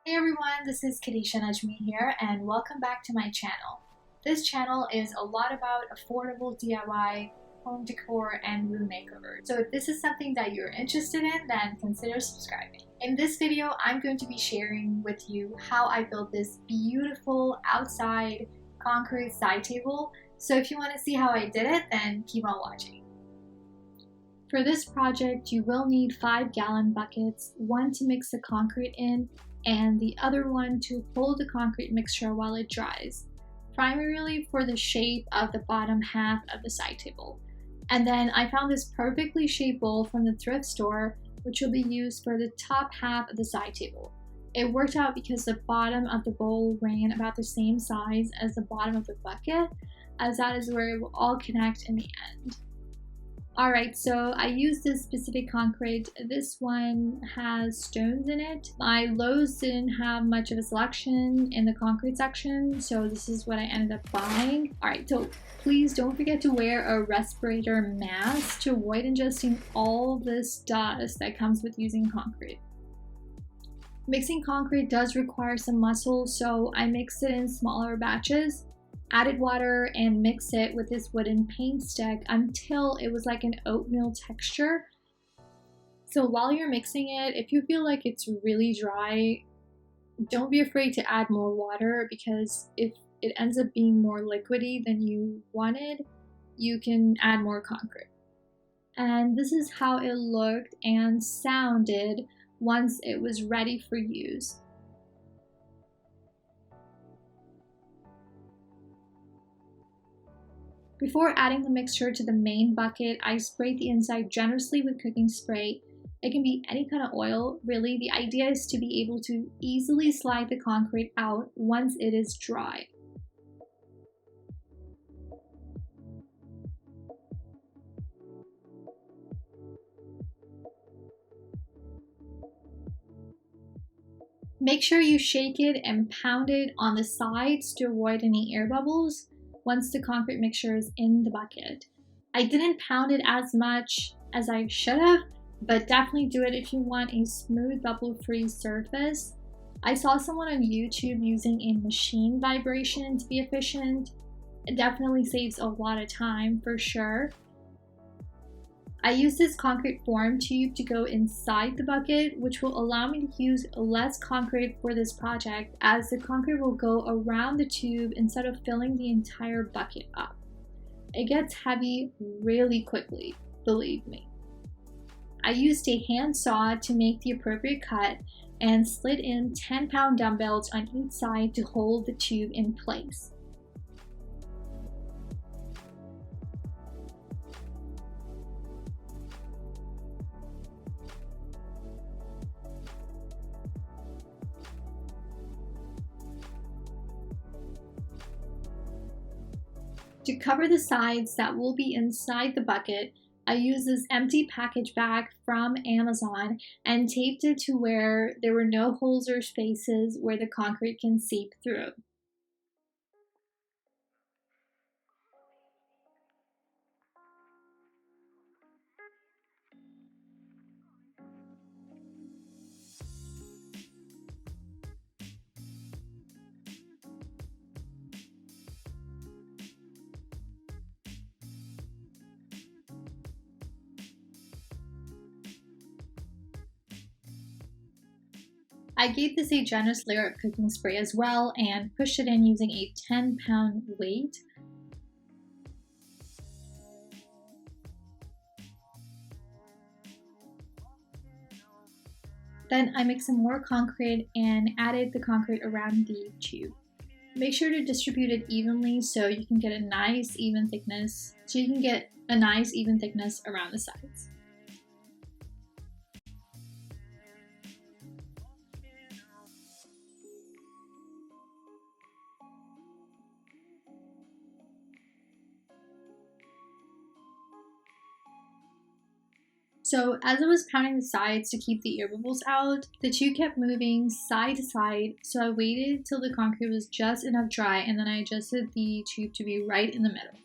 Hey everyone, this is Kadisha Najmi here and welcome back to my channel. This channel is a lot about affordable DIY, home decor, and room makeover. So if this is something that you're interested in, then consider subscribing. In this video, I'm going to be sharing with you how I built this beautiful outside concrete side table. So if you want to see how I did it, then keep on watching. For this project, you will need 5-gallon buckets, one to mix the concrete in, and the other one to hold the concrete mixture while it dries, primarily for the shape of the bottom half of the side table. And then I found this perfectly shaped bowl from the thrift store, which will be used for the top half of the side table. It worked out because the bottom of the bowl ran about the same size as the bottom of the bucket, as that is where it will all connect in the end. Alright, so I used this specific concrete. This one has stones in it. My Lowe's didn't have much of a selection in the concrete section, so this is what I ended up buying. Alright, so please don't forget to wear a respirator mask to avoid ingesting all this dust that comes with using concrete. Mixing concrete does require some muscle, so I mixed it in smaller batches. Added water and mix it with this wooden paint stick until it was like an oatmeal texture. So while you're mixing it, if you feel like it's really dry, don't be afraid to add more water, because if it ends up being more liquidy than you wanted, you can add more concrete. And this is how it looked and sounded once it was ready for use. Before adding the mixture to the main bucket, I sprayed the inside generously with cooking spray. It can be any kind of oil, really. The idea is to be able to easily slide the concrete out once it is dry. Make sure you shake it and pound it on the sides to avoid any air bubbles once the concrete mixture is in the bucket. I didn't pound it as much as I should have, but definitely do it if you want a smooth bubble-free surface. I saw someone on YouTube using a machine vibration to be efficient. It definitely saves a lot of time for sure. I used this concrete form tube to go inside the bucket, which will allow me to use less concrete for this project, as the concrete will go around the tube instead of filling the entire bucket up. It gets heavy really quickly, believe me. I used a hand saw to make the appropriate cut and slid in 10-pound dumbbells on each side to hold the tube in place. To cover the sides that will be inside the bucket, I used this empty package bag from Amazon and taped it to where there were no holes or spaces where the concrete can seep through. I gave this a generous layer of cooking spray as well and pushed it in using a 10-pound weight. Then I mixed some more concrete and added the concrete around the tube. Make sure to distribute it evenly so you can get a nice even thickness around the sides. So as I was pounding the sides to keep the air bubbles out, the tube kept moving side to side, so I waited till the concrete was just enough dry, and then I adjusted the tube to be right in the middle.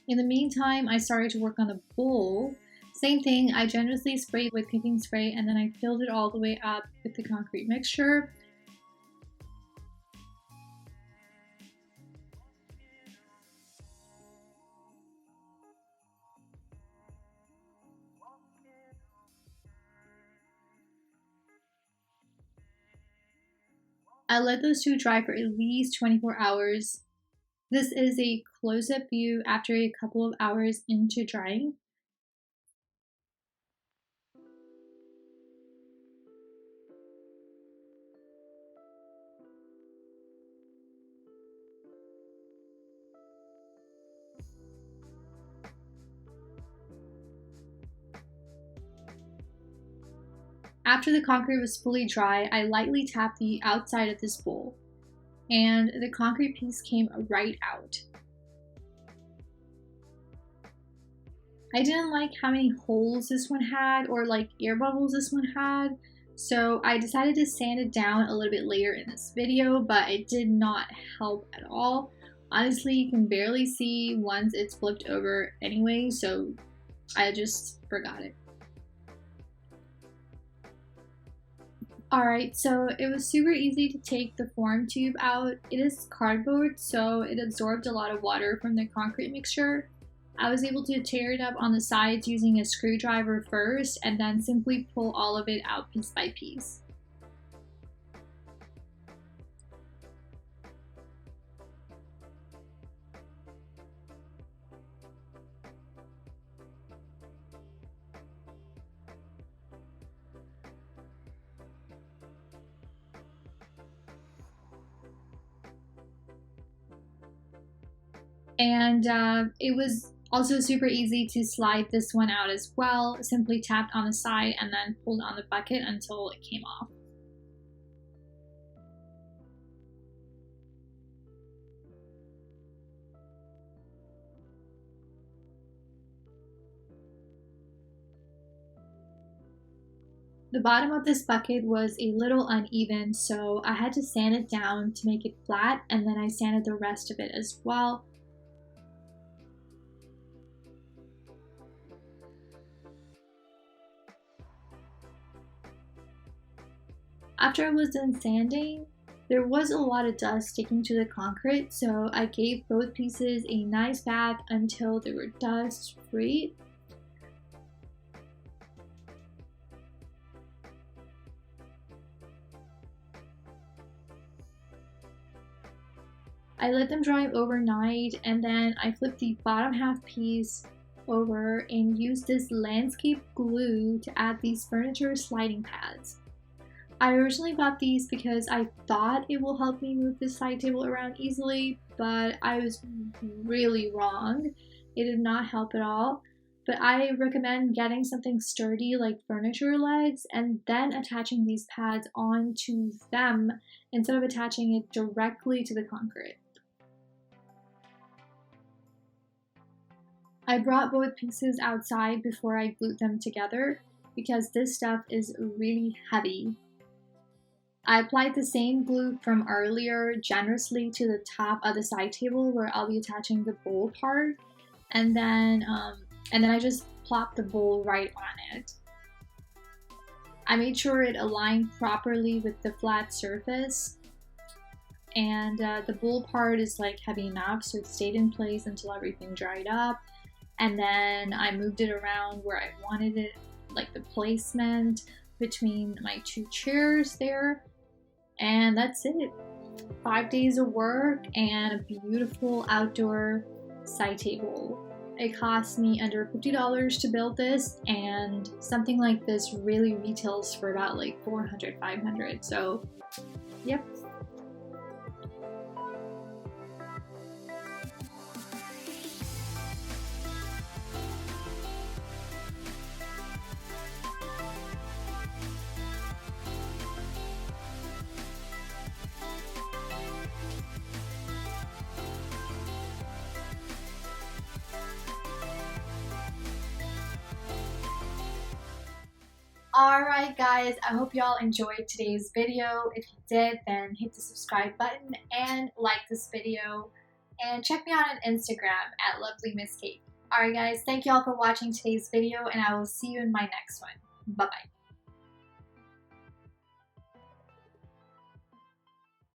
In the meantime, I started to work on the bowl. Same thing, I generously sprayed with cooking spray and then I filled it all the way up with the concrete mixture. I let those two dry for at least 24 hours. This is a close-up view after a couple of hours into drying. After the concrete was fully dry, I lightly tapped the outside of this bowl, and the concrete piece came right out. I didn't like how many holes this one had, or like air bubbles this one had, so I decided to sand it down a little bit later in this video, but it did not help at all. Honestly, you can barely see once it's flipped over anyway, so I just forgot it. Alright, so it was super easy to take the form tube out. It is cardboard, so it absorbed a lot of water from the concrete mixture. I was able to tear it up on the sides using a screwdriver first, and then simply pull all of it out piece by piece. And it was also super easy to slide this one out as well. Simply tapped on the side and then pulled on the bucket until it came off. The bottom of this bucket was a little uneven, so I had to sand it down to make it flat, and then I sanded the rest of it as well. After I was done sanding, there was a lot of dust sticking to the concrete, so I gave both pieces a nice bath until they were dust free. I let them dry overnight, and then I flipped the bottom half piece over and used this landscape glue to add these furniture sliding pads. I originally bought these because I thought it will help me move this side table around easily, but I was really wrong. It did not help at all. But I recommend getting something sturdy like furniture legs and then attaching these pads onto them instead of attaching it directly to the concrete. I brought both pieces outside before I glued them together because this stuff is really heavy. I applied the same glue from earlier generously to the top of the side table where I'll be attaching the bowl part, and then I just plopped the bowl right on it. I made sure it aligned properly with the flat surface, and the bowl part is like heavy enough, so it stayed in place until everything dried up. And then I moved it around where I wanted it, like the placement between my two chairs there. And that's it. 5 days of work and a beautiful outdoor side table. It cost me under $50 to build this, and something like this really retails for about like $400, $500. So, yep. Alright guys, I hope y'all enjoyed today's video. If you did, then hit the subscribe button and like this video. and check me out on Instagram at lovelymisskate. Alright guys, thank you all for watching today's video, and I will see you in my next one. Bye bye.